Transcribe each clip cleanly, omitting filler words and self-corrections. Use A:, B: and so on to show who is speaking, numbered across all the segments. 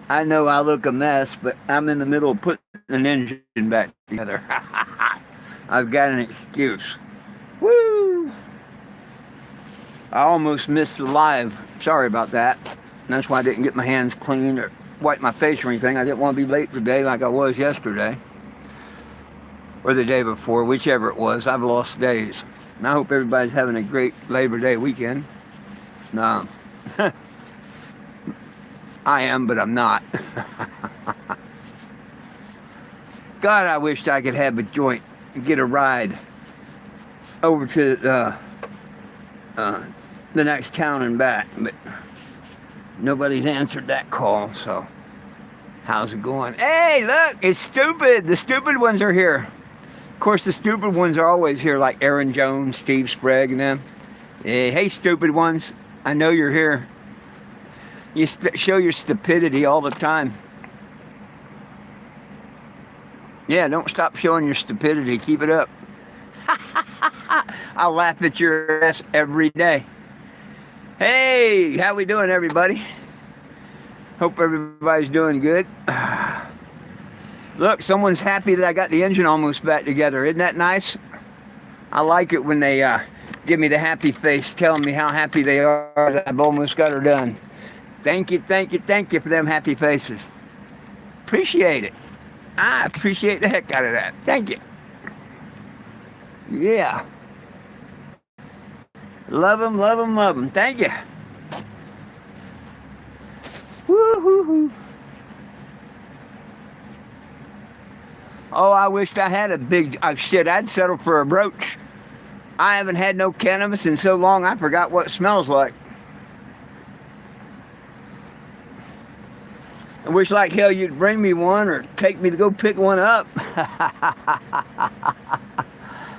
A: I know I look a mess, but I'm in the middle of putting an engine back together. I've got an excuse. Woo! I almost missed the live. Sorry about that. That's why I didn't get my hands clean or wipe my face or anything. I didn't want to be late today like I was yesterday. Or the day before, whichever it was. I've lost days. And I hope everybody's having a great Labor Day weekend. No. I am, but I'm not. God, I wished I could have a joint and get a ride over to the next town and back, but nobody's answered that call, so how's it going? Hey, look, it's stupid. The stupid ones are here. Of course, the stupid ones are always here, like Aaron Jones, Steve Sprague, and them. Hey, stupid ones, I know you're here. You show your stupidity all the time. Yeah, don't stop showing your stupidity. Keep it up. I'll laugh at your ass every day. Hey, how we doing, everybody? Hope everybody's doing good. Look, someone's happy that I got the engine almost back together. Isn't that nice? I like it when they give me the happy face, telling me how happy they are that I've almost got her done. Thank you, thank you, thank you for them happy faces. Appreciate it. I appreciate the heck out of that. Thank you. Yeah. Love them, love them, love them. Thank you. Woo-hoo-hoo. Oh, I wished I had a big... shit, I'd settle for a brooch. I haven't had no cannabis in so long, I forgot what it smells like. I wish like hell you'd bring me one or take me to go pick one up.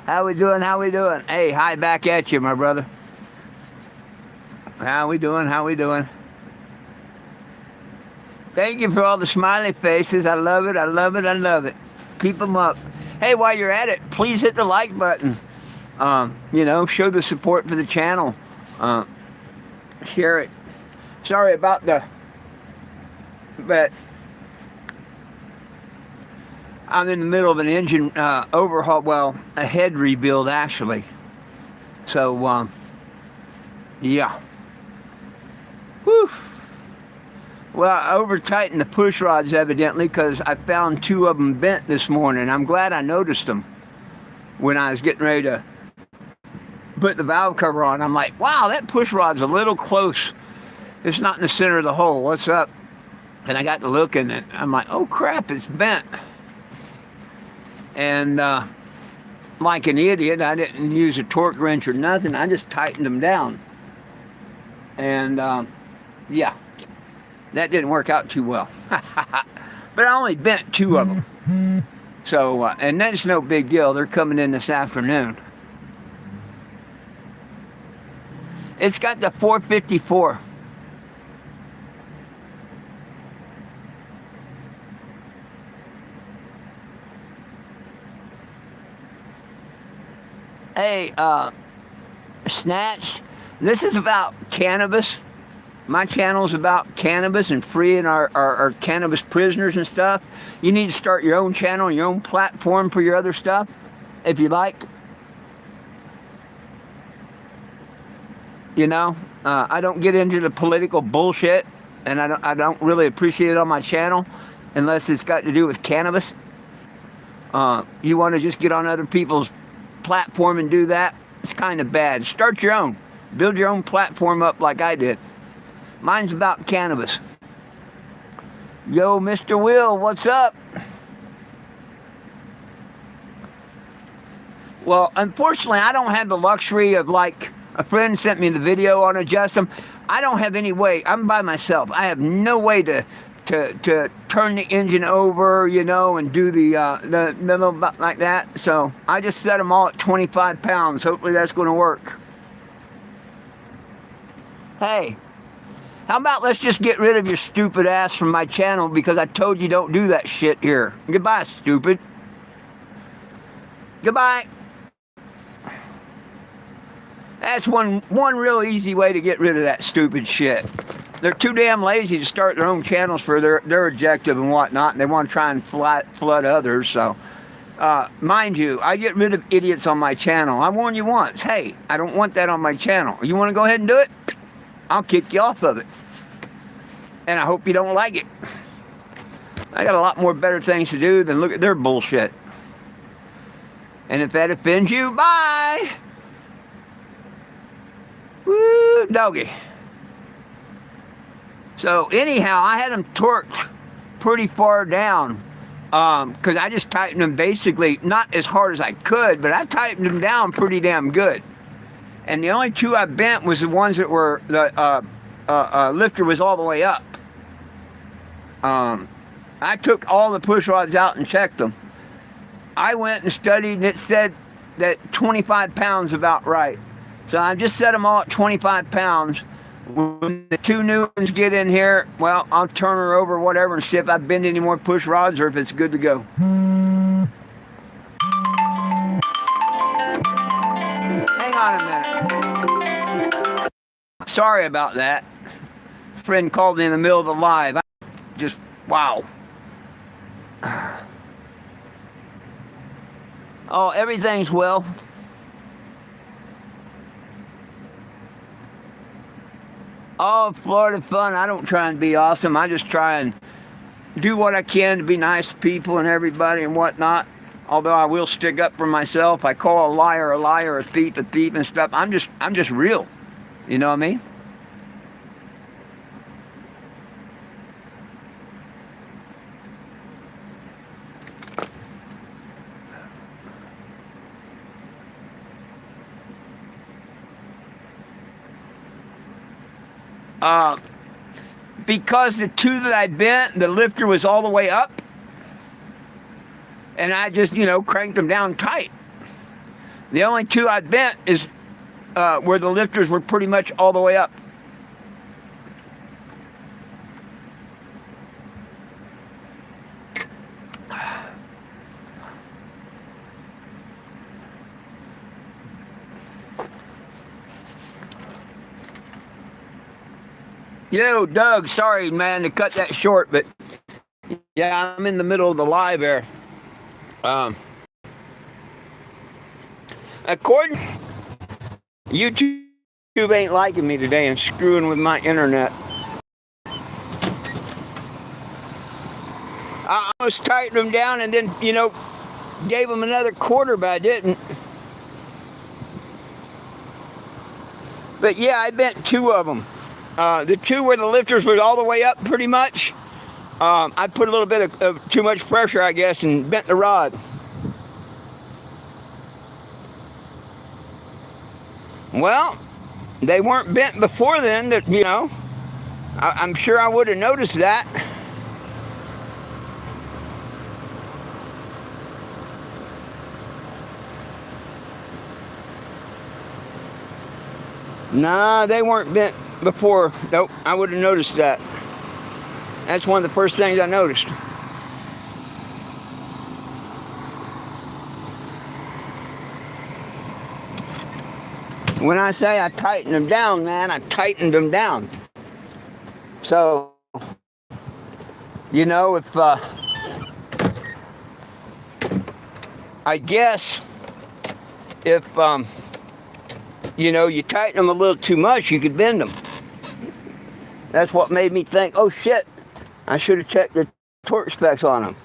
A: How we doing? How we doing? Hey, hi back at you, my brother. How we doing? How we doing? Thank you for all the smiley faces. I love it. I love it. I love it. Keep them up. Hey, while you're at it, please hit the like button. Show the support for the channel. Share it. Sorry about but I'm in the middle of an engine overhaul, well, a head rebuild actually. So, yeah. Whew. Well, I over-tightened the push rods evidently because I found 2 of them bent this morning. I'm glad I noticed them when I was getting ready to put the valve cover on. I'm like, wow, that push rod's a little close. It's not in the center of the hole. What's up? And I got to looking and I'm like, oh crap, it's bent. And like an idiot, I didn't use a torque wrench or nothing. I just tightened them down. And yeah, that didn't work out too well. But I only bent 2 of them. So, and that's no big deal. They're coming in this afternoon. It's got the 454. Hey, Snatched, this is about cannabis. My channel's about cannabis and freeing our cannabis prisoners and stuff. You need to start your own channel, your own platform for your other stuff, if you like. I don't get into the political bullshit, and I don't really appreciate it on my channel unless it's got to do with cannabis. You want to just get on other people's platform and do that, it's kind of bad. Start your own. Build your own platform up like I did. Mine's about cannabis. Yo, Mr. Will, what's up? Well, unfortunately, I don't have the luxury of, like, a friend sent me the video on adjust them. I don't have any way. I'm by myself. I have no way to turn the engine over, and do the little like that. So I just set them all at 25 pounds. Hopefully that's going to work. Hey, how about let's just get rid of your stupid ass from my channel because I told you don't do that shit here. Goodbye, stupid. Goodbye. That's one real easy way to get rid of that stupid shit. they're too damn lazy to start their own channels for their objective and whatnot, and they want to try and flood others. So, mind you, I get rid of idiots on my channel. I warn you once, hey, I don't want that on my channel. You want to go ahead and do it? I'll kick you off of it. And I hope you don't like it. I got a lot more better things to do than look at their bullshit. And if that offends you, bye! Woo, doggy. So anyhow, I had them torqued pretty far down because I just tightened them basically, not as hard as I could, but I tightened them down pretty damn good. And the only two I bent was the ones that were, the lifter was all the way up. I took all the push rods out and checked them. I went and studied, and it said that 25 pounds about right. So I just set them all at 25 pounds. When the two new ones get in here, well, I'll turn her over, whatever, and see if I bend any more push rods or if it's good to go. Hang on a minute. Sorry about that. A friend called me in the middle of the live. Wow. Oh, everything's well. Oh, Florida fun. I don't try and be awesome. I just try and do what I can to be nice to people and everybody and whatnot. Although I will stick up for myself. I call a liar, a thief and stuff. I'm just real. You know what I mean? Because the two that I bent, the lifter was all the way up, and I just, cranked them down tight. The only two I bent is where the lifters were pretty much all the way up. Yo, Doug, sorry, man, to cut that short, but yeah, I'm in the middle of the live there. According, YouTube ain't liking me today and screwing with my internet. I almost tightened them down and then, gave them another quarter, but I didn't. But yeah, I bent two of them. The two where the lifters were all the way up pretty much, I put a little bit of too much pressure, I guess, and bent the rod. Well, they weren't bent before then, I'm sure I would have noticed that. Nah, they weren't bent before. Nope, I would have noticed that. That's one of the first things I noticed. When I say I tightened them down, man, I tightened them down. So, if I guess if you tighten them a little too much, you could bend them. That's what made me think, oh shit, I should have checked the torque specs on them.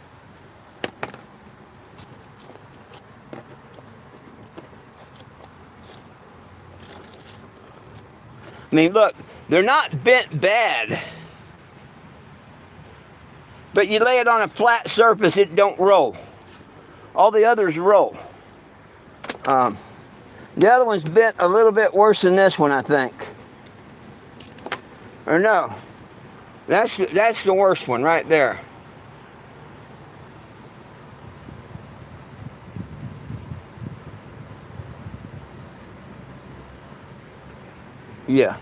A: I mean, look, they're not bent bad. But you lay it on a flat surface, it don't roll. All the others roll. The other one's bent a little bit worse than this one, I think. Or no, that's the worst one right there. Yeah.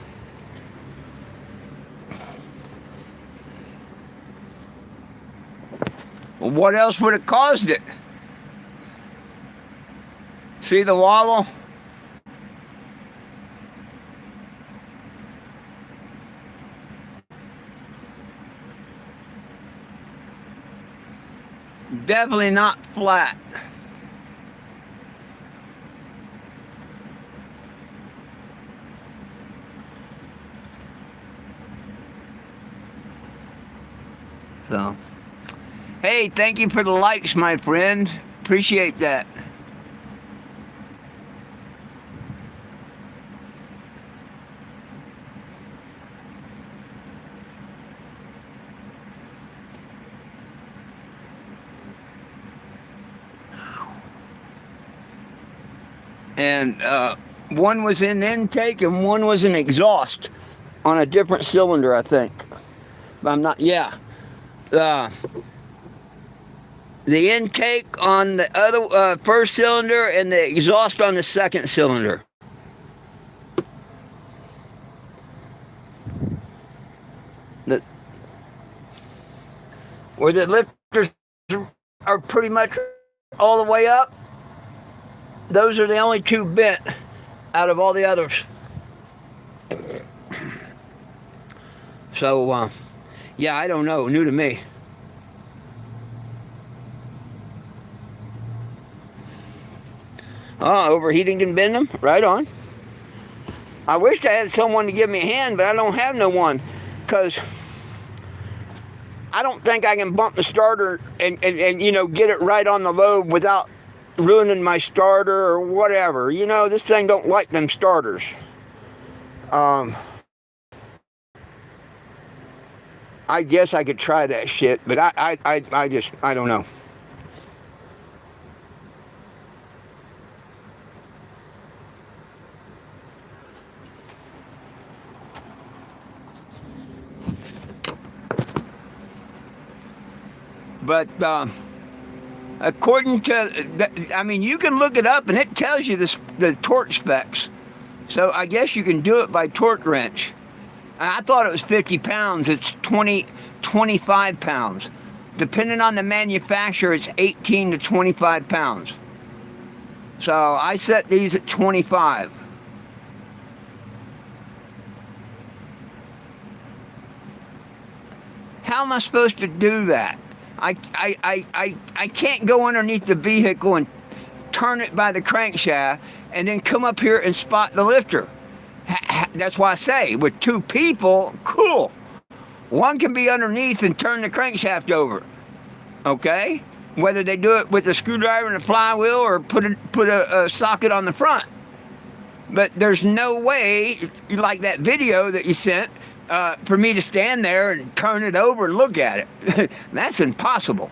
A: Well, what else would have caused it? See the wobble? Definitely not flat. So, hey, thank you for the likes, my friend. Appreciate that. And one was in intake and one was in exhaust on a different cylinder, I think. I'm not, yeah. Uh, the intake on the other first cylinder and the exhaust on the second cylinder. The, where the lifters are pretty much all the way up, those are the only two bent out of all the others. So, yeah, I don't know. New to me. Oh, overheating can bend them? Right on. I wish I had someone to give me a hand, but I don't have no one. Because I don't think I can bump the starter and get it right on the lobe without ruining my starter or whatever. This thing don't like them starters. I guess I could try that shit, but I don't know. But according to, you can look it up and it tells you the torque specs. So I guess you can do it by torque wrench. I thought it was 50 pounds. It's 25 pounds. Depending on the manufacturer, it's 18 to 25 pounds. So I set these at 25. How am I supposed to do that? I can't go underneath the vehicle and turn it by the crankshaft and then come up here and spot the lifter. That's why I say, with two people, cool. One can be underneath and turn the crankshaft over. Okay? Whether they do it with a screwdriver and a flywheel or put a socket on the front. But there's no way, like that video that you sent, for me to stand there and turn it over and look at it. That's impossible.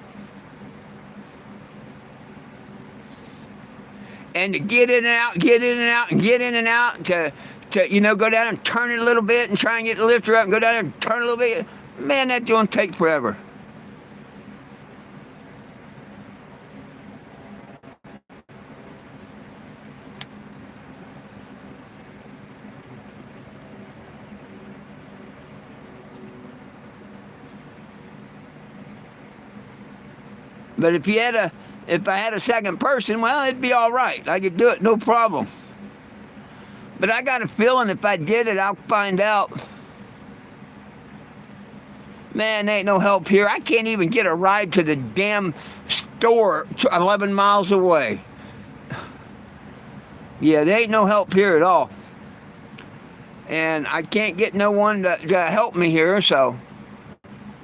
A: And to get in and out, get in and out, and get in and out, to go down and turn it a little bit and try and get the lifter up and go down there and turn a little bit. Man, that's going to take forever. But if I had a second person, well, it'd be all right. I could do it, no problem. But I got a feeling if I did it, I'll find out. Man, there ain't no help here. I can't even get a ride to the damn store 11 miles away. Yeah, there ain't no help here at all. And I can't get no one to help me here, so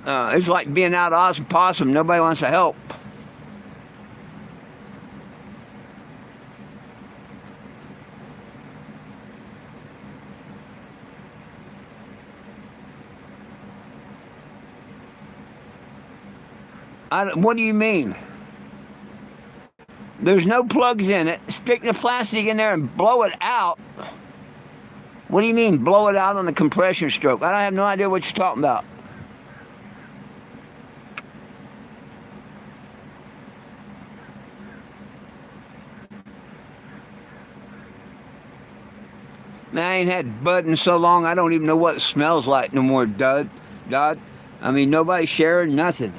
A: it's like being out of Oz and Possum. Nobody wants to help. What do you mean? There's no plugs in it. Stick the plastic in there and blow it out. What do you mean, blow it out on the compression stroke? I have no idea what you're talking about. Man, I ain't had bud in so long, I don't even know what it smells like no more, Dodd. Nobody's sharing nothing.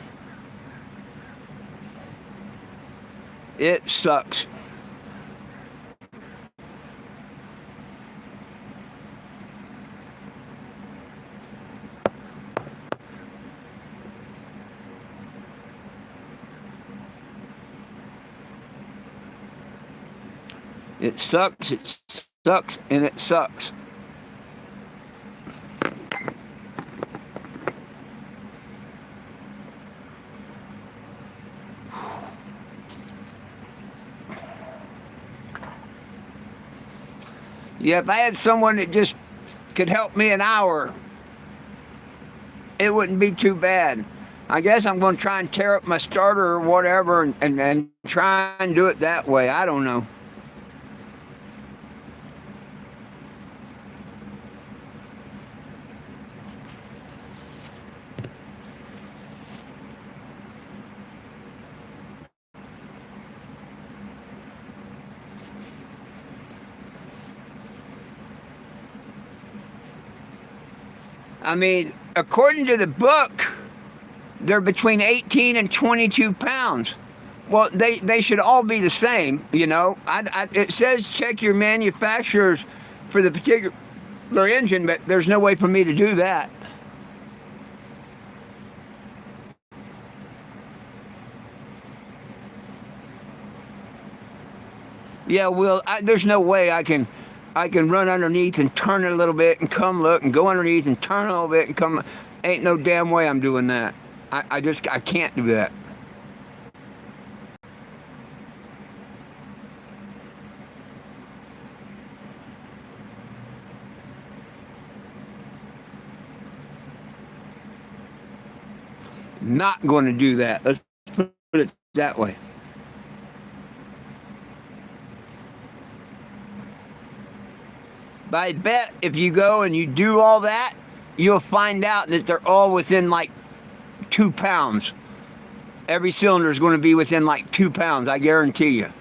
A: It sucks. It sucks, and it sucks. Yeah, if I had someone that just could help me an hour, it wouldn't be too bad. I guess I'm going to try and tear up my starter or whatever and try and do it that way. I don't know. I mean, according to the book, they're between 18 and 22 pounds. Well, they should all be the same, you know. It says check your manufacturers for the particular engine, but there's no way for me to do that. Yeah, well, there's no way I can run underneath and turn it a little bit and come look and go underneath and turn a little bit and come. Ain't no damn way I'm doing that. I can't do that. Not going to do that. Let's put it that way. But I bet if you go and you do all that, you'll find out that they're all within like 2 pounds. Every cylinder is going to be within like 2 pounds, I guarantee you.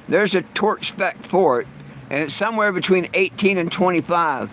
A: There's a torque spec for it, and it's somewhere between 18 and 25.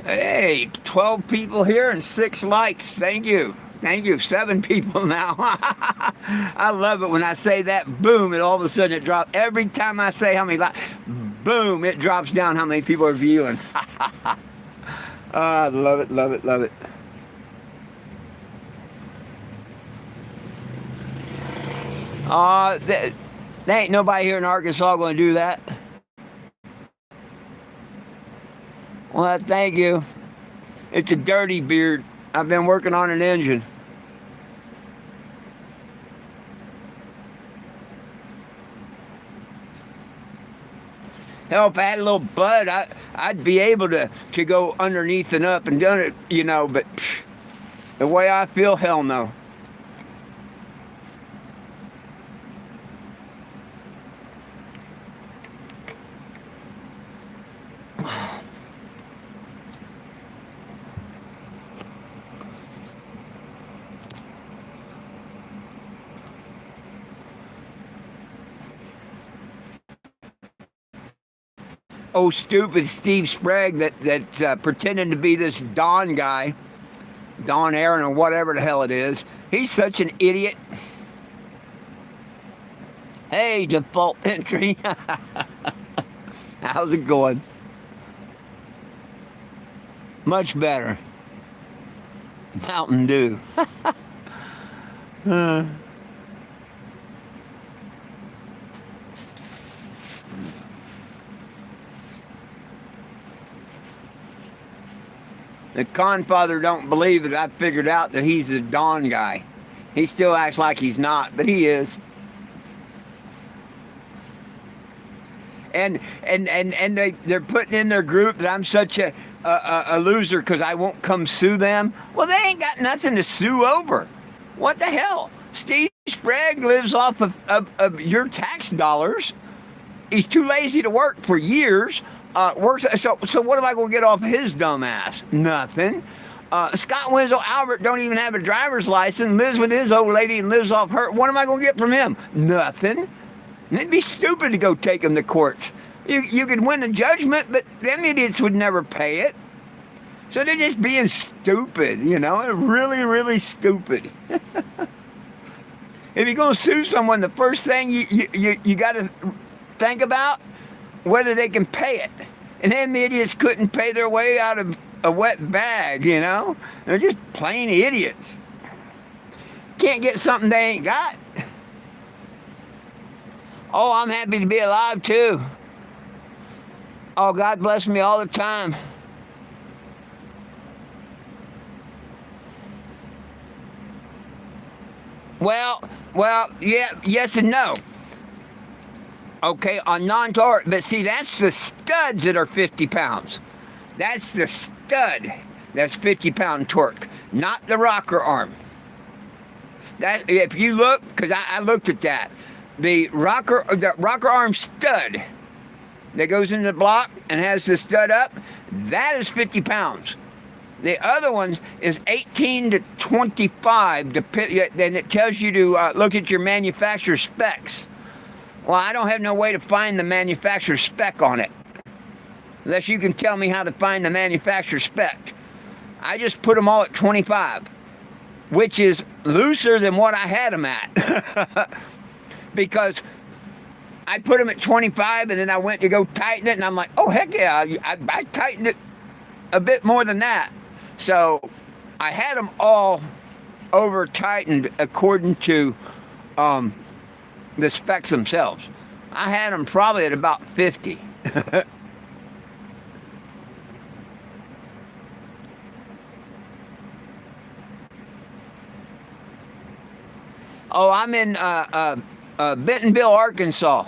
A: Hey, 12 people here and 6 likes. Thank you. Thank you. 7 people now. I love it when I say that, boom, and all of a sudden it drops. Every time I say how many likes, boom, it drops down how many people are viewing. I love it, love it, love it. There ain't nobody here in Arkansas going to do that. Well, thank you. It's a dirty beard. I've been working on an engine. Hell, if I had a little bud, I'd be able to go underneath and up and done it, you know, but the way I feel, hell no. Oh, stupid Steve Sprague that pretending to be this Don guy, Don Aaron or whatever the hell it is. He's such an idiot. Hey, default entry. How's it going? Much better. Mountain Dew. The Confather don't believe that I figured out that he's the Don guy. He still acts like he's not, but he is. And they're putting in their group that I'm such a loser because I won't come sue them. Well, they ain't got nothing to sue over. What the hell? Steve Sprague lives off of your tax dollars. He's too lazy to work for years. Works. So what am I going to get off his dumb ass? Nothing. Scott Wenzel Albert don't even have a driver's license, lives with his old lady and lives off her. What am I going to get from him? Nothing. And it'd be stupid to go take him to courts. You could win the judgment, but them idiots would never pay it. So they're just being stupid, really, really stupid. If you're going to sue someone, the first thing you got to think about whether they can pay it. And them idiots couldn't pay their way out of a wet bag, They're just plain idiots. Can't get something they ain't got. Oh, I'm happy to be alive too. Oh, God bless me all the time. Well, yeah, yes and no. Okay, on non-torque, but see, that's the studs that are 50 pounds. That's the stud that's 50-pound torque, not the rocker arm. That, if you look, because I looked at that, the rocker arm stud that goes in the block and has the stud up, that is 50 pounds. The other one is 18 to 25. Then it tells you to look at your manufacturer specs. Well, I don't have no way to find the manufacturer spec on it. Unless you can tell me how to find the manufacturer spec. I just put them all at 25. Which is looser than what I had them at. Because I put them at 25 and then I went to go tighten it. And I'm like, oh, heck yeah. I tightened it a bit more than that. So I had them all over tightened according to the specs themselves. I had them probably at about 50. Oh, I'm in Bentonville, Arkansas.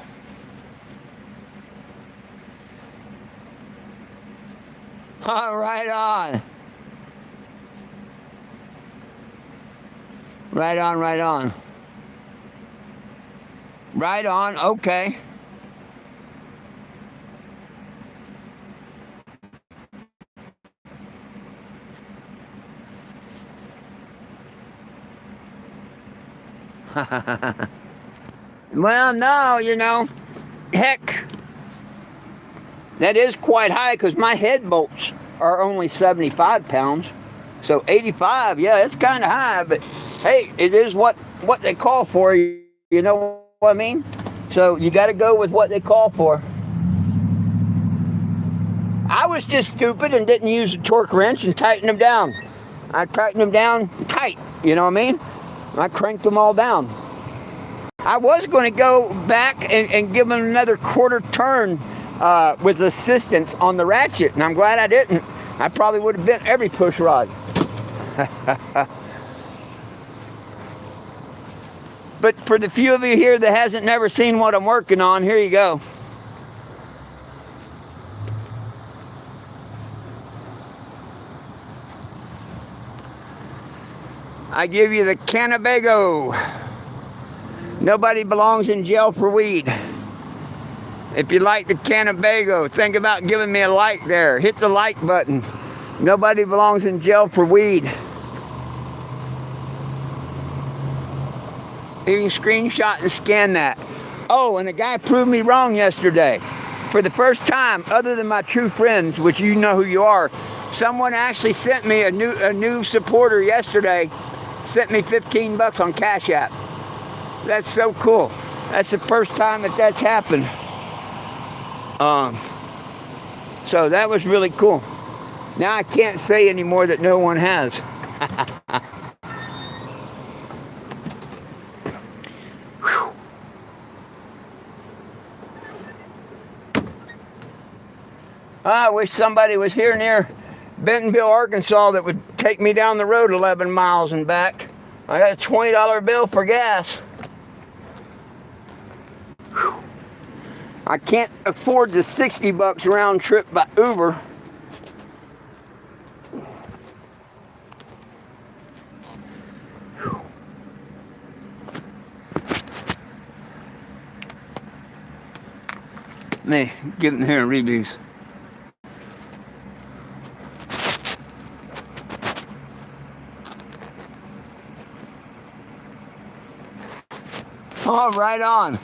A: Oh, right on. Right on, right on. Right on, okay. Well, no, heck, that is quite high because my head bolts are only 75 pounds. So 85, yeah, it's kind of high, but hey, it is what they call for, you know what I mean? So you got to go with what they call for. I was just stupid and didn't use a torque wrench and tighten them down. I tightened them down tight, you know what I mean? I cranked them all down. I was going to go back and give them another quarter turn with assistance on the ratchet, and I'm glad I didn't. I probably would have bent every push rod. But for the few of you here that hasn't never seen what I'm working on, here you go. I give you the Cannabis. Nobody belongs in jail for weed. If you like the Cannabis, think about giving me a like there. Hit the like button. Nobody belongs in jail for weed. You can screenshot and scan that. Oh, and the guy proved me wrong yesterday. For the first time, other than my true friends, which you know who you are, someone actually sent me a new supporter yesterday. Sent me $15 on Cash App. That's so cool. That's the first time that's happened. So that was really cool. Now I can't say anymore that no one has. I wish somebody was here near Bentonville, Arkansas that would take me down the road 11 miles and back. I got a $20 bill for gas. Whew. I can't afford the $60 round trip by Uber. Whew. Let me get in here and read these. Oh, right on.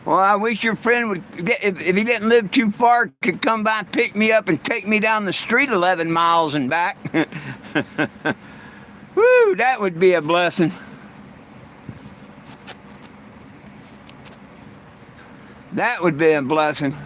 A: Well, I wish your friend would, if he didn't live too far, could come by and pick me up and take me down the street 11 miles and back. Woo, that would be a blessing. That would be a blessing.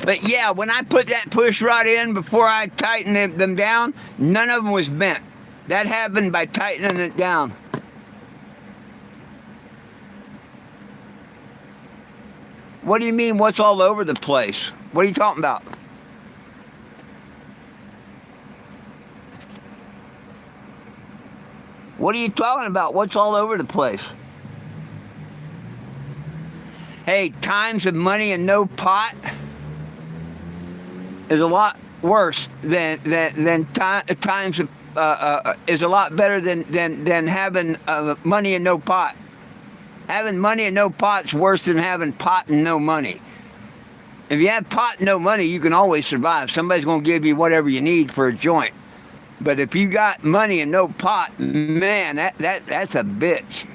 A: But yeah, when I put that push rod in before I tightened them down, none of them was bent. That happened by tightening it down. What do you mean, what's all over the place? What are you talking about? What are you talking about? What's all over the place? Hey, times of money and no pot is a lot worse than times of is a lot better than having money and no pot. Having money and no pot's worse than having pot and no money. If you have pot and no money, you can always survive. Somebody's going to give you whatever you need for a joint. But if you got money and no pot, man, that's a bitch.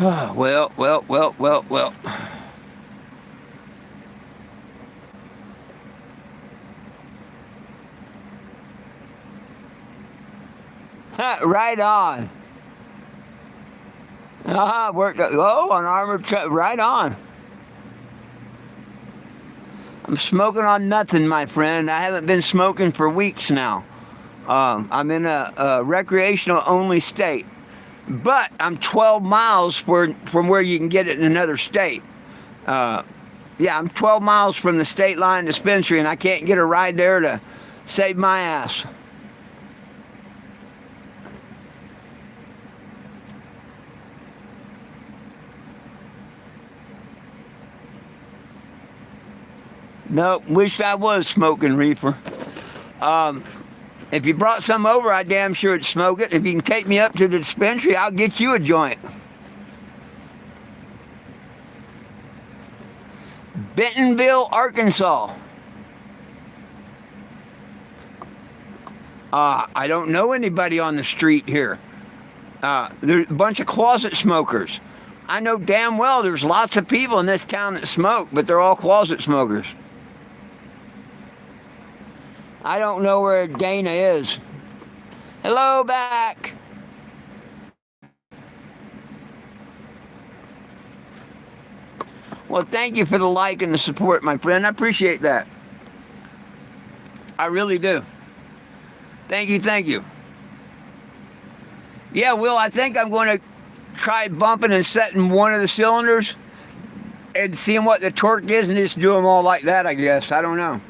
A: Well. Right on. Worked. Oh, an armored truck. Right on. I'm smoking on nothing, my friend. I haven't been smoking for weeks now. I'm in a recreational only state. But I'm 12 miles from where you can get it in another state. Yeah, I'm 12 miles from the state line dispensary, and I can't get a ride there to save my ass. Nope, wish I was smoking reefer. If you brought some over, I damn sure would smoke it. If you can take me up to the dispensary, I'll get you a joint. Bentonville, Arkansas. I don't know anybody on the street here. There's a bunch of closet smokers. I know damn well there's lots of people in this town that smoke, but they're all closet smokers. I don't know where Dana is. Hello, back. Well, thank you for the like and the support, my friend. I appreciate that. I really do. Thank you. Yeah, Will, I think I'm going to try bumping and setting one of the cylinders and seeing what the torque is and just do them all like that, I guess. I don't know.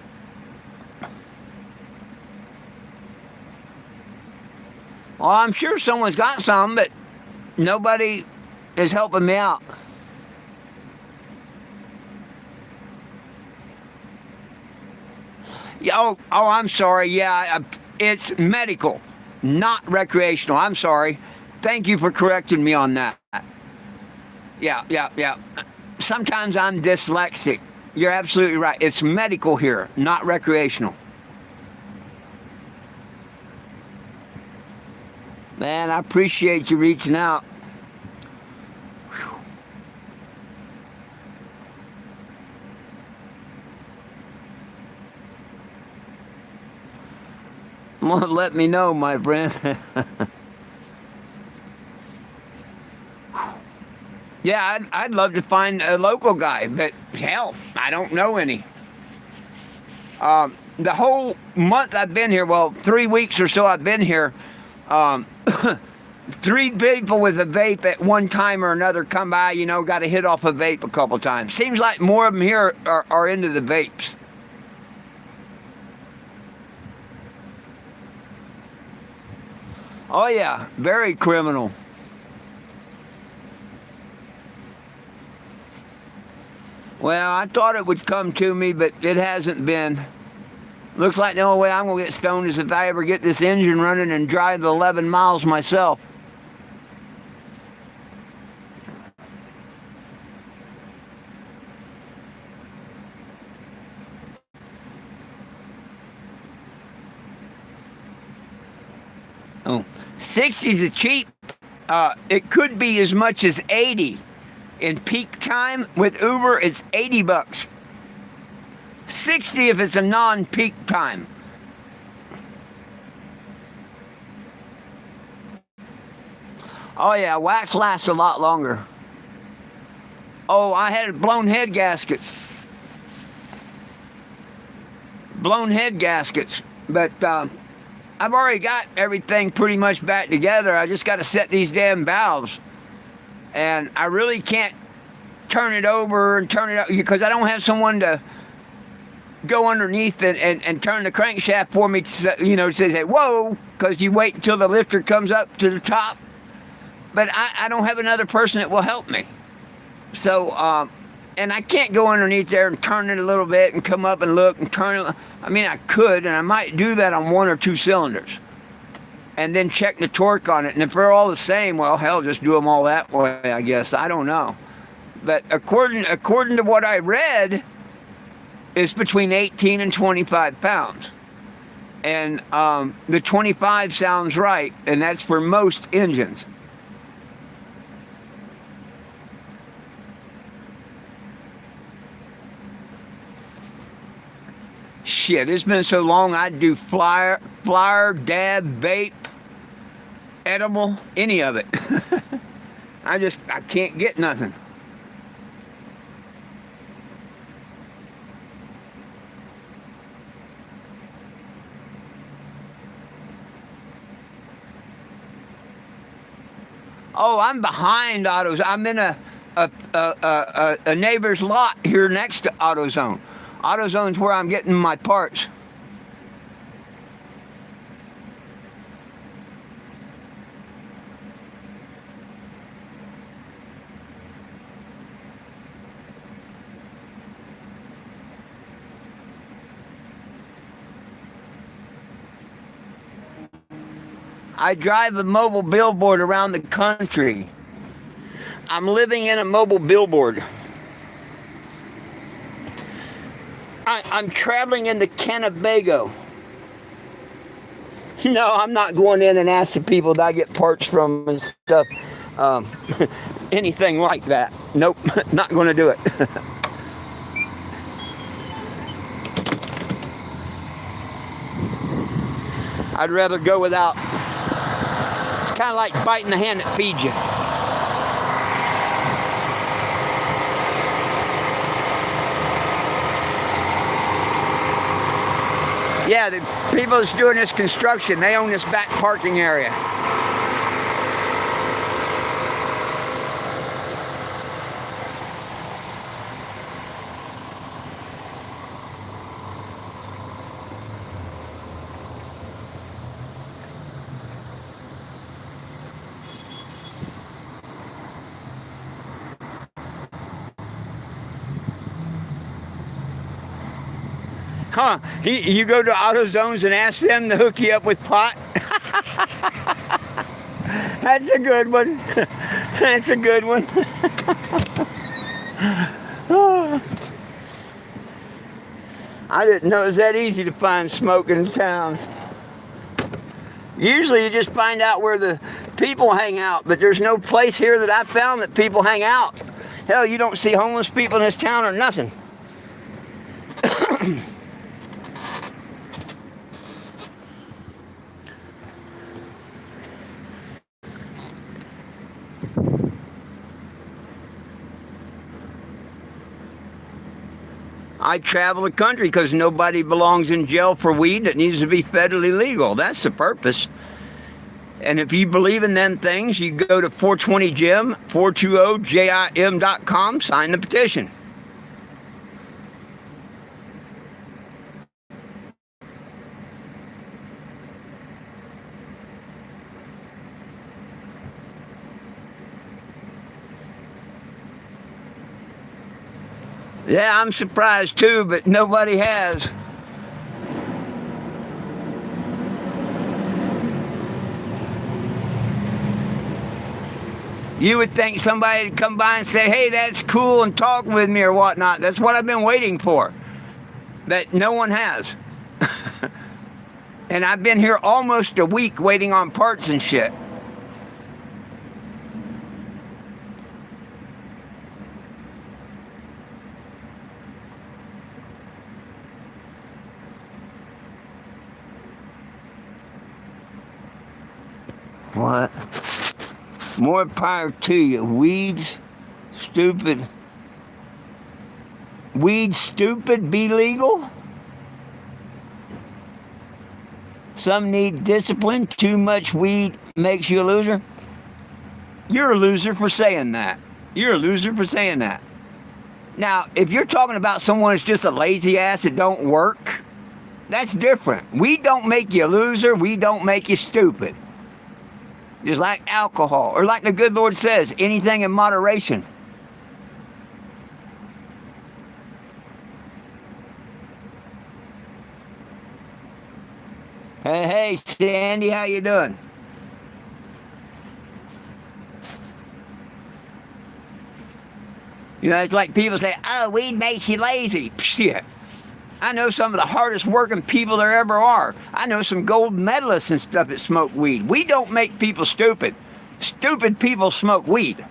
A: Well, I'm sure someone's got some, but nobody is helping me out. Yeah, oh, I'm sorry. Yeah, it's medical, not recreational. I'm sorry. Thank you for correcting me on that. Yeah. Sometimes I'm dyslexic. You're absolutely right. It's medical here, not recreational. Man, I appreciate you reaching out. Well, let me know, my friend. Yeah, I'd love to find a local guy, but hell, I don't know any. The whole month I've been here, well, 3 weeks or so I've been here, 3 people with a vape at one time or another come by, got to hit off a vape a couple times. Seems like more of them here are into the vapes. Oh yeah, very criminal. Well, I thought it would come to me, but it hasn't been. Looks like the only way I'm going to get stoned is if I ever get this engine running and drive 11 miles myself. Oh, 60's a cheap. It could be as much as 80. In peak time with Uber, it's $80. 60 if it's a non-peak time. Oh yeah, wax lasts a lot longer. Oh, I had blown head gaskets. Blown head gaskets. But I've already got everything pretty much back together. I just got to set these damn valves. And I really can't turn it over and turn it up because I don't have someone to go underneath and turn the crankshaft for me to say, whoa, because you wait until the lifter comes up to the top. But I don't have another person that will help me. So, and I can't go underneath there and turn it a little bit and come up and look and turn it. I mean, I could, and I might do that on 1 or 2 cylinders. And then check the torque on it. And if they're all the same, well, hell, just do them all that way, I guess. I don't know. But according to what I read, it's between 18 and 25 pounds. And the 25 sounds right, and that's for most engines. Shit, it's been so long I'd do flyer, dab, vape, edible, any of it. I can't get nothing. Oh, I'm behind Autos. I'm in a neighbor's lot here next to AutoZone. AutoZone's where I'm getting my parts. I drive a mobile billboard around the country. I'm living in a mobile billboard. I'm traveling in the Cannabis. No, I'm not going in and asking people that I get parts from and stuff. Anything like that. Nope, not going to do it. I'd rather go without. It's kind of like biting the hand that feeds you. Yeah, the people that's doing this construction, they own this back parking area. Huh, you go to AutoZones and ask them to hook you up with pot? That's a good one. That's a good one. I didn't know it was that easy to find smoke in towns. Usually you just find out where the people hang out, but there's no place here that I found that people hang out. Hell, you don't see homeless people in this town or nothing. I travel the country because nobody belongs in jail for weed that needs to be federally legal. That's the purpose. And if you believe in them things, you go to 420jim, 420jim.com, sign the petition. Yeah, I'm surprised too, but nobody has. You would think somebody would come by and say, hey, that's cool, and talk with me or whatnot. That's what I've been waiting for. But no one has. And I've been here almost a week waiting on parts and shit. What? More power to you. Weeds, stupid. Weeds, stupid, be legal? Some need discipline. Too much weed makes you a loser. You're a loser for saying that. You're a loser for saying that. Now, if you're talking about someone that's just a lazy ass that don't work, that's different. We don't make you a loser. We don't make you stupid. Just like alcohol, or like the good Lord says, anything in moderation. Hey, Sandy, how you doing? You know, it's like people say, oh, weed makes you lazy. Shit. I know some of the hardest working people there ever are. I know some gold medalists and stuff that smoke weed. We don't make people stupid. Stupid people smoke weed.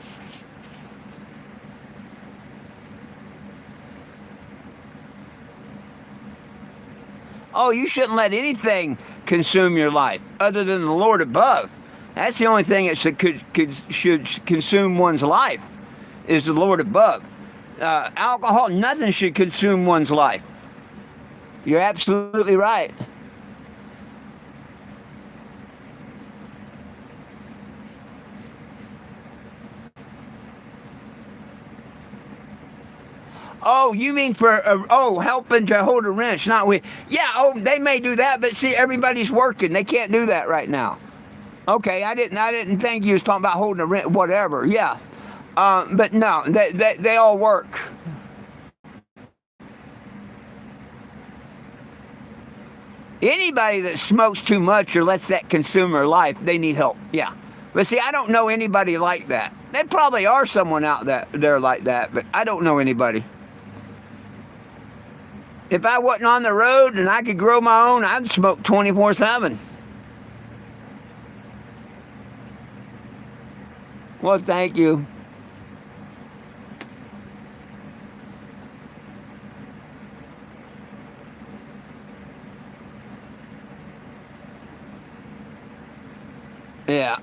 A: Oh, you shouldn't let anything consume your life other than the Lord above. That's the only thing that should consume one's life is the Lord above. Alcohol, nothing should consume one's life. You're absolutely right. Oh, you mean for helping to hold a wrench, not we? Yeah. Oh, they may do that, but see, everybody's working. They can't do that right now. Okay, I didn't think you was talking about holding a wrench, whatever. Yeah, but no, they all work. Anybody that smokes too much or lets that consume their life, they need help. Yeah. But see, I don't know anybody like that. There probably are someone out there like that, but I don't know anybody. If I wasn't on the road and I could grow my own, I'd smoke 24/7. Well, thank you. Yeah.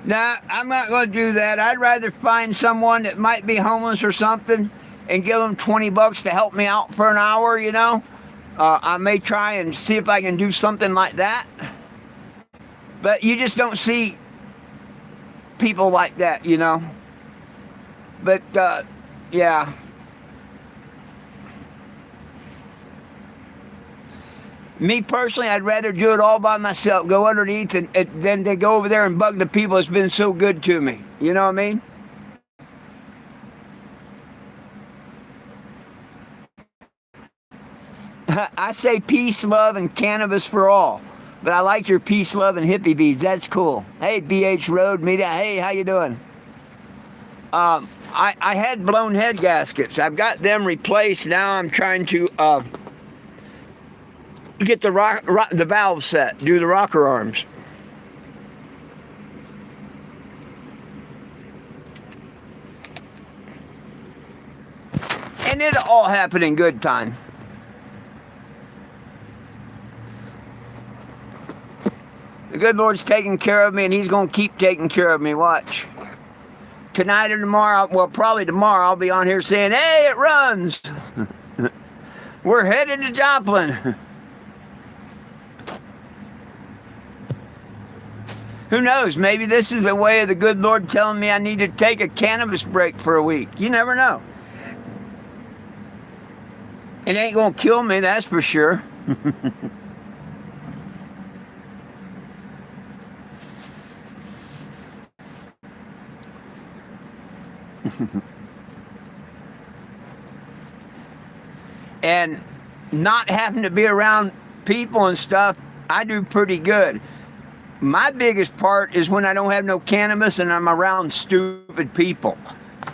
A: Nah, I'm not going to do that. I'd rather find someone that might be homeless or something and give them $20 to help me out for an hour, you know. I may try and see if I can do something like that. But you just don't see people like that, you know. But, yeah. Me personally, I'd rather do it all by myself, go underneath, and than to go over there and bug the people that's been so good to me. You know what I mean? I say peace, love, and cannabis for all. But I like your peace, love, and hippie beads. That's cool. Hey, BH Road Media. Hey, how you doing? I had blown head gaskets. I've got them replaced. Now I'm trying to get the valve set, do the rocker arms. And it'll all happen in good time. The good Lord's taking care of me, and He's going to keep taking care of me. Watch. Tonight or tomorrow, well, probably tomorrow, I'll be on here saying, hey, it runs. We're headed to Joplin. Who knows? Maybe this is the way of the good Lord telling me I need to take a cannabis break for a week. You never know. It ain't going to kill me, that's for sure. And not having to be around people and stuff, I do pretty good. My biggest part is when I don't have no cannabis and I'm around stupid people.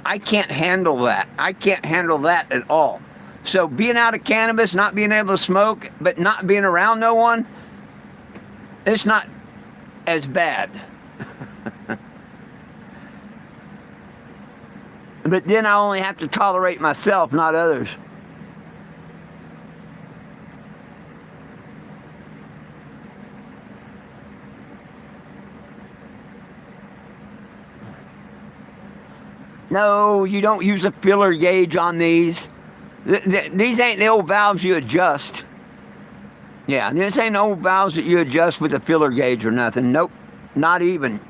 A: I can't handle that. I can't handle that at all. So being out of cannabis, not being able to smoke, but not being around no one, it's not as bad. But then I only have to tolerate myself, not others. No, you don't use a filler gauge on these. These ain't the old valves you adjust. Yeah, this ain't old valves that you adjust with a filler gauge or nothing. Nope, not even.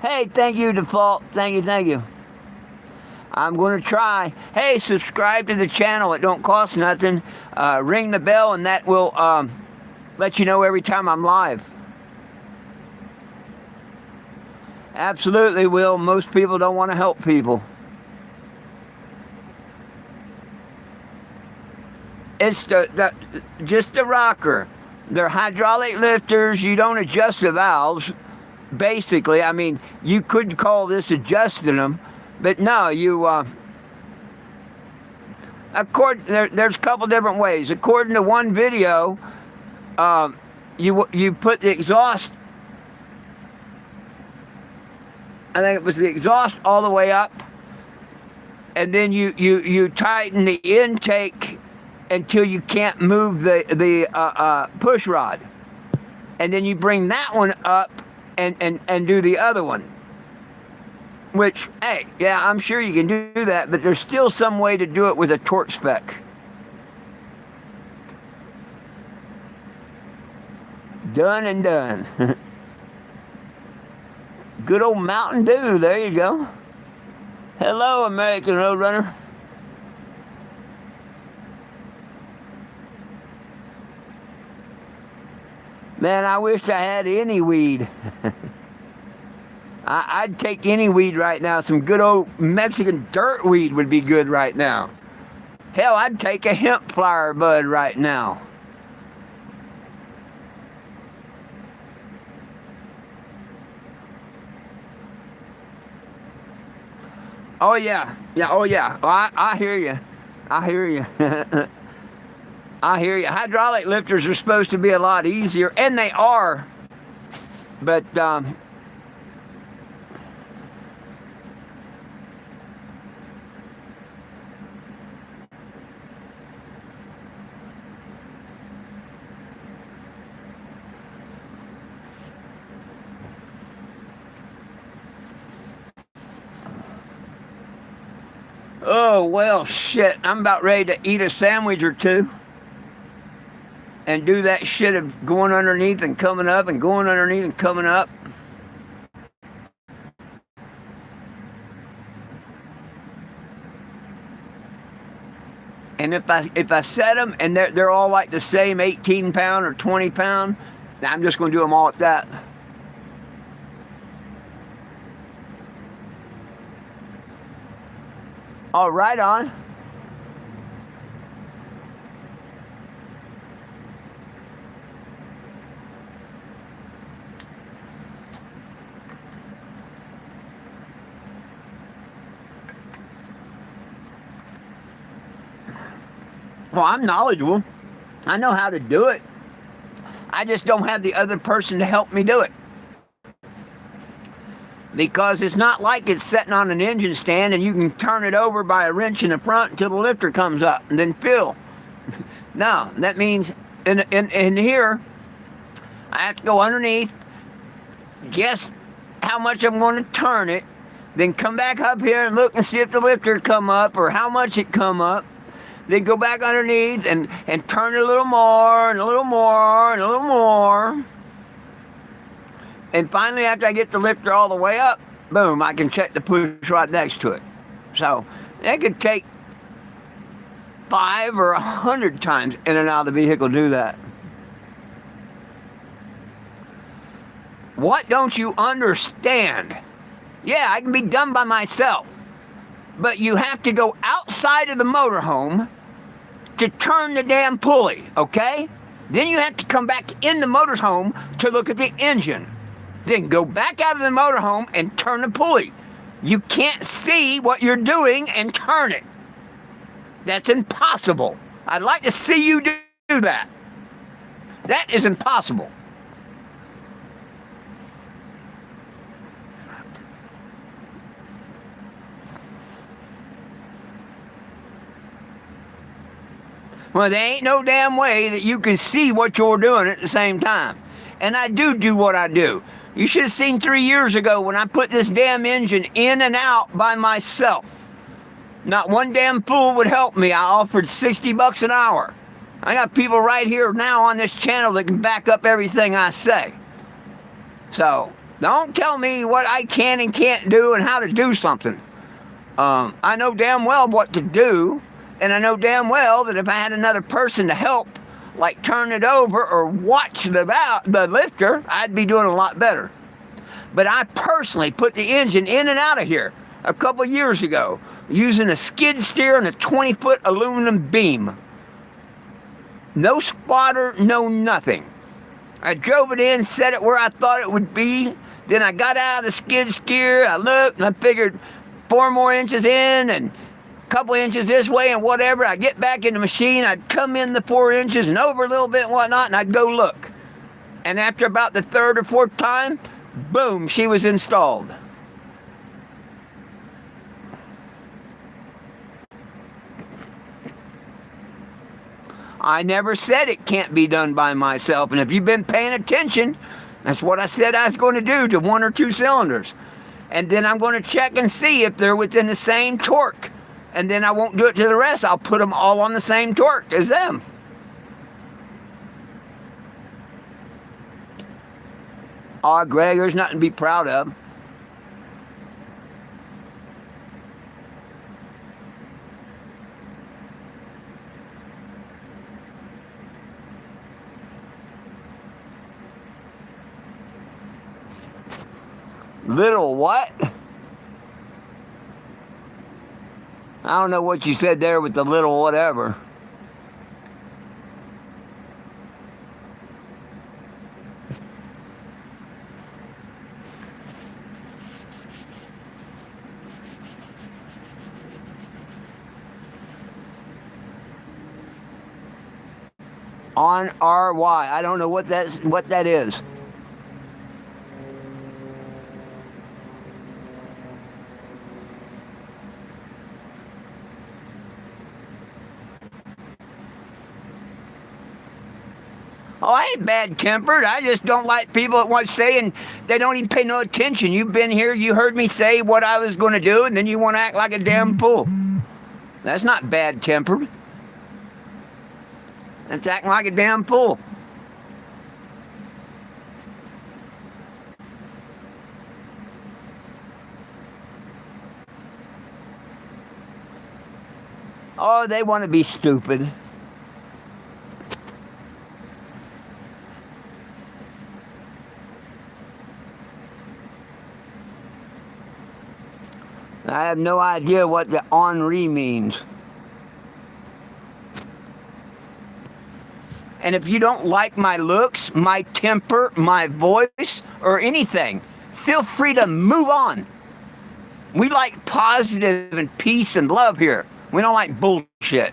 A: Hey, thank you, Default. Thank you. I'm going to try. Hey, subscribe to the channel. It don't cost nothing. Ring the bell, and that will let you know every time I'm live. Absolutely will. Most people don't want to help people. It's just the rocker. They're hydraulic lifters. You don't adjust the valves. Basically, I mean, you could call this adjusting them, but no, there's a couple different ways. According to one video, you put the exhaust, I think it was the exhaust all the way up, and then you tighten the intake until you can't move the push rod, and then you bring that one up and do the other one. Which, hey, yeah, I'm sure you can do that, but there's still some way to do it with a torque spec. Done and done. Good old Mountain Dew, there you go. Hello, American Roadrunner. Man, I wish I had any weed. I'd take any weed right now. Some good old Mexican dirt weed would be good right now. Hell, I'd take a hemp flower bud right now. Oh yeah, oh yeah. I hear you. I hear you. I hear you. Hydraulic lifters are supposed to be a lot easier, and they are. But oh well, shit. I'm about ready to eat a sandwich or two. And do that shit of going underneath and coming up and going underneath and coming up. And if I set them and they're all like the same 18 pound or 20 pound, I'm just going to do them all at that. Oh, right on. Well, I'm knowledgeable. I know how to do it. I just don't have the other person to help me do it. Because it's not like it's sitting on an engine stand and you can turn it over by a wrench in the front until the lifter comes up and then fill. No, that means in here, I have to go underneath, guess how much I'm going to turn it, then come back up here and look and see if the lifter come up or how much it come up. Then go back underneath and turn it a little more and a little more and a little more. And finally, after I get the lifter all the way up, boom, I can check the push rod next to it. So that could take 5 or 100 times in and out of the vehicle to do that. What don't you understand? Yeah, I can be done by myself. But you have to go outside of the motorhome to turn the damn pulley, okay? Then you have to come back in the motorhome to look at the engine. Then go back out of the motorhome and turn the pulley. You can't see what you're doing and turn it. That's impossible. I'd like to see you do that. That is impossible. Well, there ain't no damn way that you can see what you're doing at the same time. And I do what I do. You should have seen 3 years ago when I put this damn engine in and out by myself. Not one damn fool would help me. I offered $60 an hour. I got people right here now on this channel that can back up everything I say. So, don't tell me what I can and can't do and how to do something. I know damn well what to do. And I know damn well that if I had another person to help, like turn it over or watch the lifter, I'd be doing a lot better. But I personally put the engine in and out of here a couple years ago using a skid steer and a 20-foot aluminum beam. No spotter, no nothing. I drove it in, set it where I thought it would be. Then I got out of the skid steer, I looked, and I figured 4 more inches in and couple inches this way and whatever. I'd get back in the machine, I'd come in the 4 inches and over a little bit and whatnot, and I'd go look. And after about the 3rd or 4th time, boom, she was installed. I never said it can't be done by myself, and if you've been paying attention, that's what I said I was going to do to 1 or 2 cylinders. And then I'm going to check and see if they're within the same torque. And then I won't do it to the rest. I'll put them all on the same torque as them. Aw, Greg, there's nothing to be proud of. Little what? I don't know what you said there with the little whatever. On RY. I don't know what that is. Oh, I ain't bad-tempered. I just don't like people that want to say and they don't even pay no attention. You've been here, you heard me say what I was going to do, and then you want to act like a damn fool. That's not bad-tempered. That's acting like a damn fool. Oh, they want to be stupid. I have no idea what the Henri means. And if you don't like my looks, my temper, my voice, or anything, feel free to move on. We like positive and peace and love here. We don't like bullshit.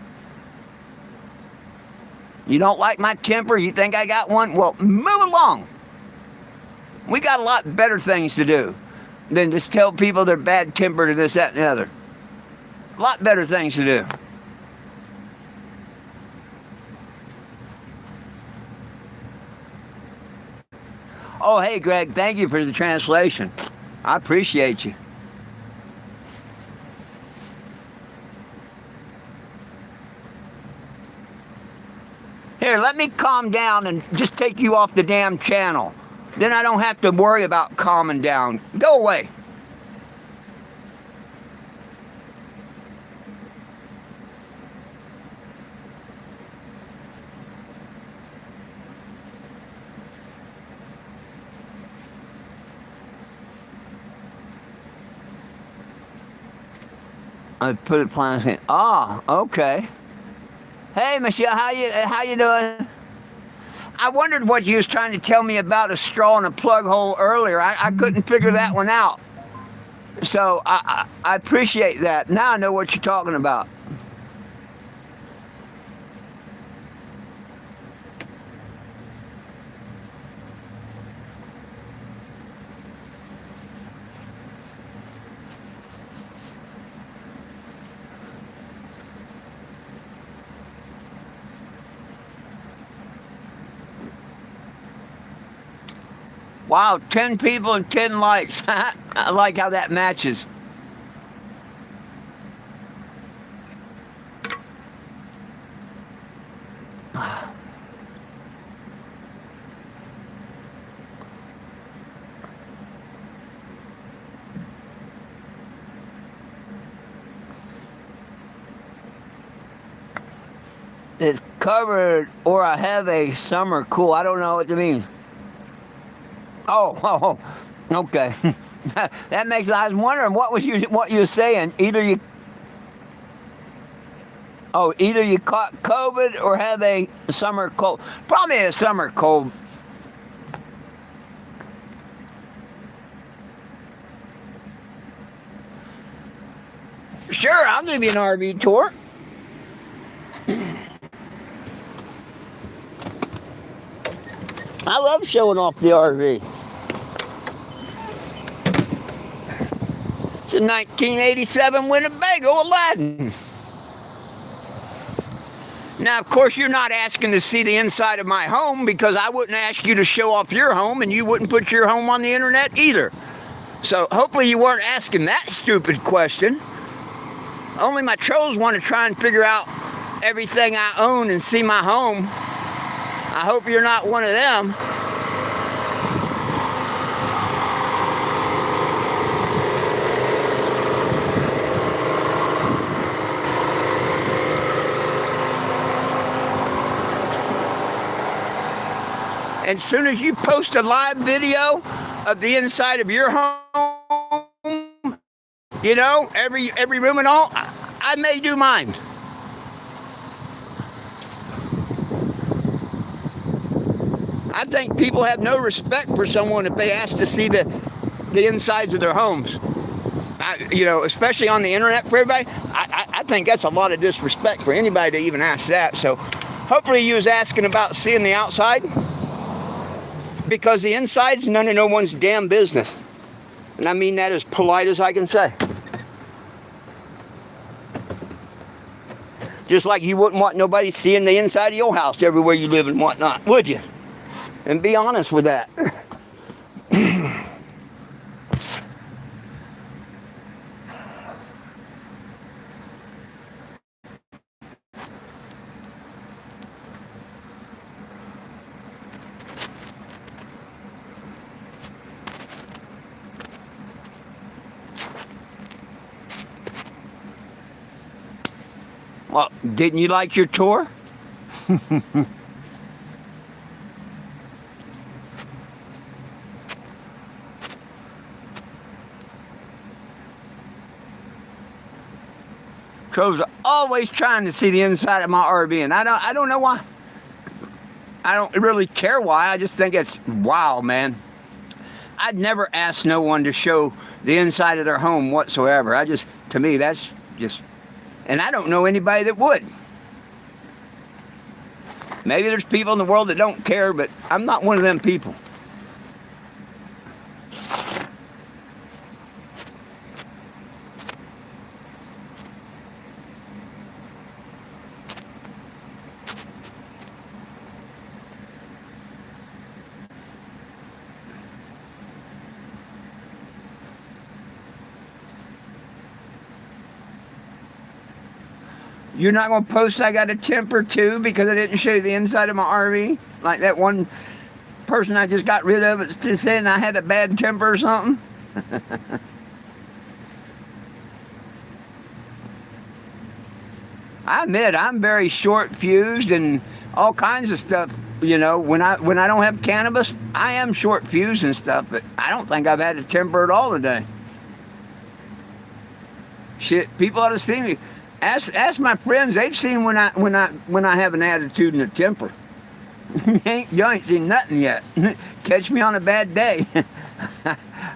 A: You don't like my temper? You think I got one? Well, move along. We got a lot better things to do than just tell people they're bad-tempered or this, that, and the other. A lot better things to do. Oh, hey, Greg, thank you for the translation. I appreciate you. Here, let me calm down and just take you off the damn channel. Then I don't have to worry about calming down. Go away. I put it plain. Oh, okay. Hey, Michelle, how you doing? I wondered what you was trying to tell me about a straw and a plug hole earlier. I couldn't figure that one out. So I appreciate that. Now I know what you're talking about. Wow, 10 people and 10 likes. I like how that matches. It's covered, or I have a summer cool. I don't know what it means. Oh, okay. That makes. I was wondering what you were saying. Either you caught COVID or have a summer cold. Probably a summer cold. Sure, I'll give you an RV tour. I love showing off the RV. It's a 1987 Winnebago Aladdin. Now, of course, you're not asking to see the inside of my home because I wouldn't ask you to show off your home and you wouldn't put your home on the internet either. So hopefully you weren't asking that stupid question. Only my trolls want to try and figure out everything I own and see my home. I hope you're not one of them. And as soon as you post a live video of the inside of your home, you know, every room and all, I may do mine. I think people have no respect for someone if they ask to see the insides of their homes. Especially on the internet for everybody. I think that's a lot of disrespect for anybody to even ask that. So hopefully you was asking about seeing the outside, because the inside's none of no one's damn business. And I mean that as polite as I can say. Just like you wouldn't want nobody seeing the inside of your house everywhere you live and whatnot, would you? And be honest with that. Well, didn't you like your tour? Trolls are always trying to see the inside of my RV, and I don't know why. I don't really care why. I just think it's wow, man. I'd never ask no one to show the inside of their home whatsoever. To me, that's just, and I don't know anybody that would. Maybe there's people in the world that don't care, but I'm not one of them people. You're not going to post I got a temper too because I didn't show you the inside of my RV? Like that one person I just got rid of is just saying I had a bad temper or something? I admit I'm very short fused and all kinds of stuff. You know, when I don't have cannabis, I am short fused and stuff, but I don't think I've had a temper at all today. Shit, people ought to see me. Ask my friends. They've seen when I have an attitude and a temper. You ain't seen nothing yet. Catch me on a bad day.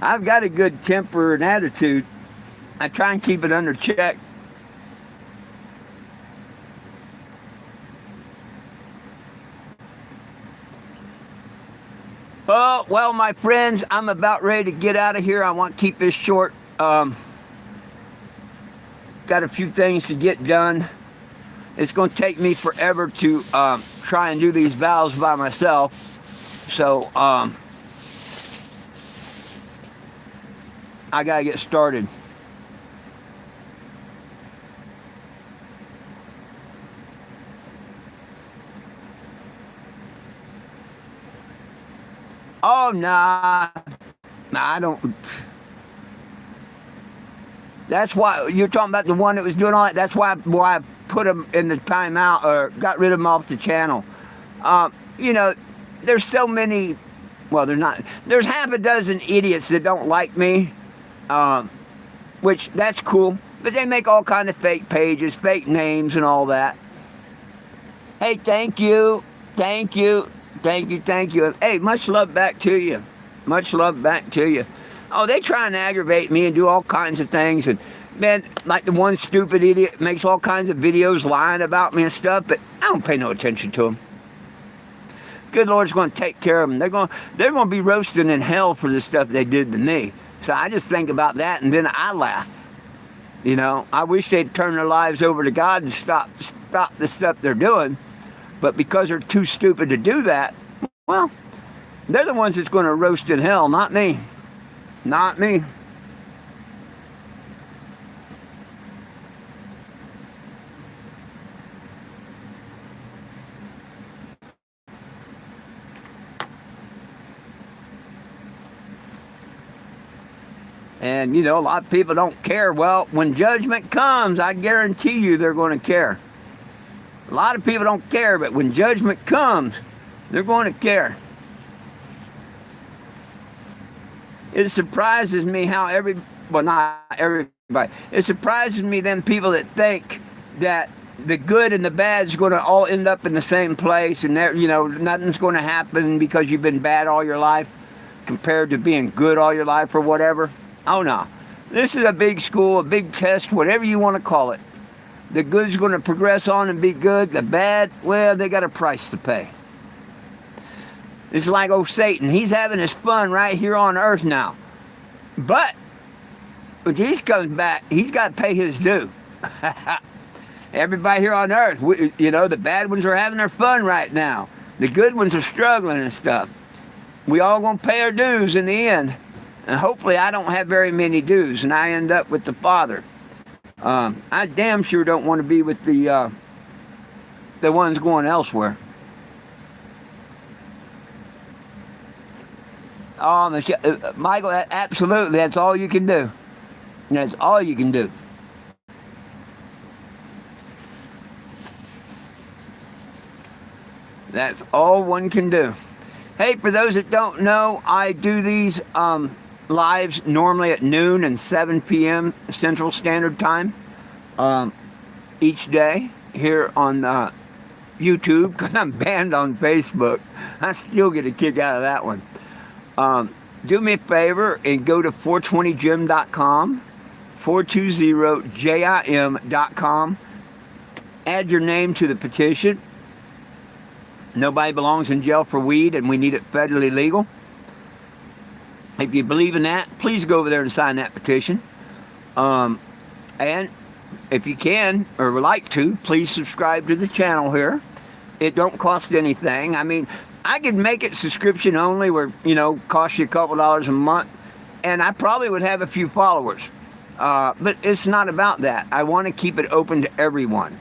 A: I've got a good temper and attitude. I try and keep it under check. Oh, well, my friends, I'm about ready to get out of here. I want to keep this short. Got a few things to get done. It's going to take me forever to try and do these valves by myself. So I got to get started. Oh, nah, I don't. That's why you're talking about the one that was doing all that. That's why I put him in the timeout or got rid of him off the channel. You know, there's so many. Well, there's not. There's half a dozen idiots that don't like me, which that's cool. But they make all kind of fake pages, fake names, and all that. Hey, thank you, thank you, thank you, thank you. Hey, much love back to you. Much love back to you. Oh, they try and aggravate me and do all kinds of things. And, man, like the one stupid idiot makes all kinds of videos lying about me and stuff, but I don't pay no attention to them. Good Lord's going to take care of them. They're going to be roasting in hell for the stuff they did to me. So I just think about that, and then I laugh. You know, I wish they'd turn their lives over to God and stop the stuff they're doing. But because they're too stupid to do that, well, they're the ones that's going to roast in hell, not me. Not me. And, you know, a lot of people don't care. Well, when judgment comes, I guarantee you they're going to care. A lot of people don't care, but when judgment comes, they're going to care. It surprises me how not everybody, it surprises me them people that think that the good and the bad is going to all end up in the same place and that, you know, nothing's going to happen because you've been bad all your life compared to being good all your life or whatever. Oh no. This is a big school, a big test, whatever you want to call it. The good's going to progress on and be good. The bad, well, they got a price to pay. It's like old Satan. He's having his fun right here on earth now. But when Jesus comes back, he's got to pay his due. Everybody here on earth, you know, the bad ones are having their fun right now. The good ones are struggling and stuff. We all going to pay our dues in the end. And hopefully I don't have very many dues and I end up with the Father. I damn sure don't want to be with the ones going elsewhere. Oh, Michael, absolutely, that's all you can do. That's all you can do. That's all one can do. Hey, for those that don't know, I do these lives normally at noon and 7 p.m. Central Standard Time each day here on YouTube because I'm banned on Facebook. I still get a kick out of that one. Do me a favor and go to 420gym.com, 420jim.com. Add your name to the petition. Nobody belongs in jail for weed, and we need it federally legal. If you believe in that, please go over there and sign that petition. And if you can, or would like to, please subscribe to the channel here. It don't cost anything. I mean, I could make it subscription only where, you know, cost you a couple dollars a month, and I probably would have a few followers. But it's not about that. I want to keep it open to everyone.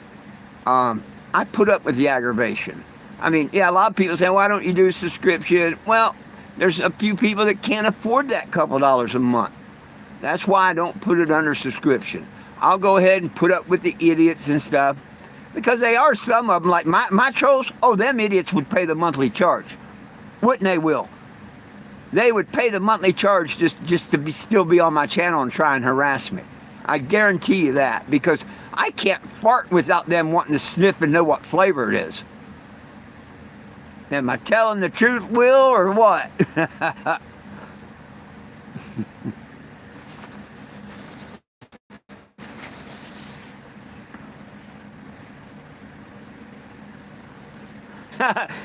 A: I put up with the aggravation. I mean, yeah, a lot of people say, why don't you do a subscription? Well, there's a few people that can't afford that couple dollars a month. That's why I don't put it under subscription. I'll go ahead and put up with the idiots and stuff, because they are some of them, like my trolls. Oh, them idiots would pay the monthly charge. Wouldn't they, Will? They would pay the monthly charge just to still be on my channel and try and harass me. I guarantee you that, because I can't fart without them wanting to sniff and know what flavor it is. Am I telling the truth, Will, or what?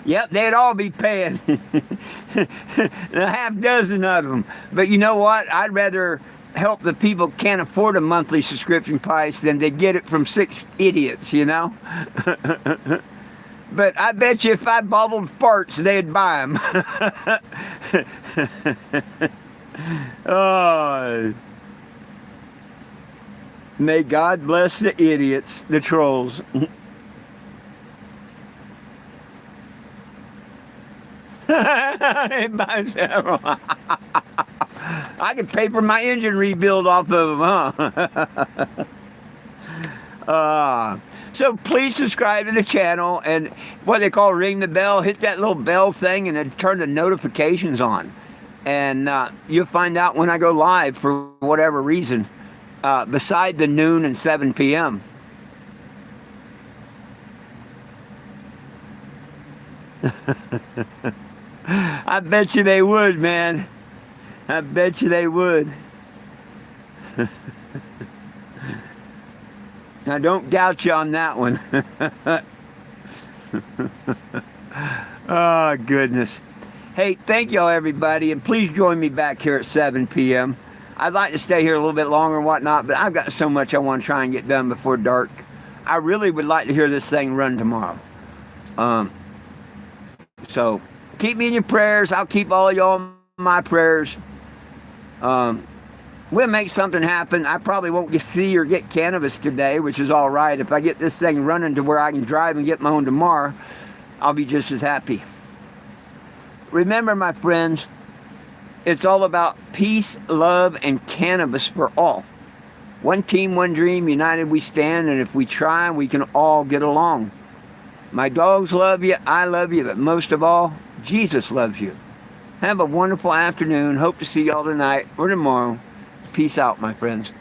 A: Yep, they'd all be paying. A half dozen of them. But you know what? I'd rather help the people who can't afford a monthly subscription price than they get it from 6 idiots, you know? But I bet you if I bubbled farts, they'd buy them. Oh, may God bless the idiots, the trolls. I could pay for my engine rebuild off of them, huh? So please subscribe to the channel, and what they call ring the bell. Hit that little bell thing and then turn the notifications on. And you'll find out when I go live for whatever reason, beside the noon and 7 p.m. I bet you they would, man. I bet you they would. I don't doubt you on that one. Oh, goodness. Hey, thank y'all, everybody, and please join me back here at 7 p.m. I'd like to stay here a little bit longer and whatnot, but I've got so much I want to try and get done before dark. I really would like to hear this thing run tomorrow. So keep me in your prayers. I'll keep all y'all in my prayers. We'll make something happen. I probably won't see or get cannabis today, which is all right. If I get this thing running to where I can drive and get my own tomorrow, I'll be just as happy. Remember, my friends, it's all about peace, love, and cannabis for all. One team, one dream, united we stand, and if we try, we can all get along. My dogs love you, I love you, but most of all, Jesus loves you. Have a wonderful afternoon. Hope to see y'all tonight or tomorrow. Peace out, my friends.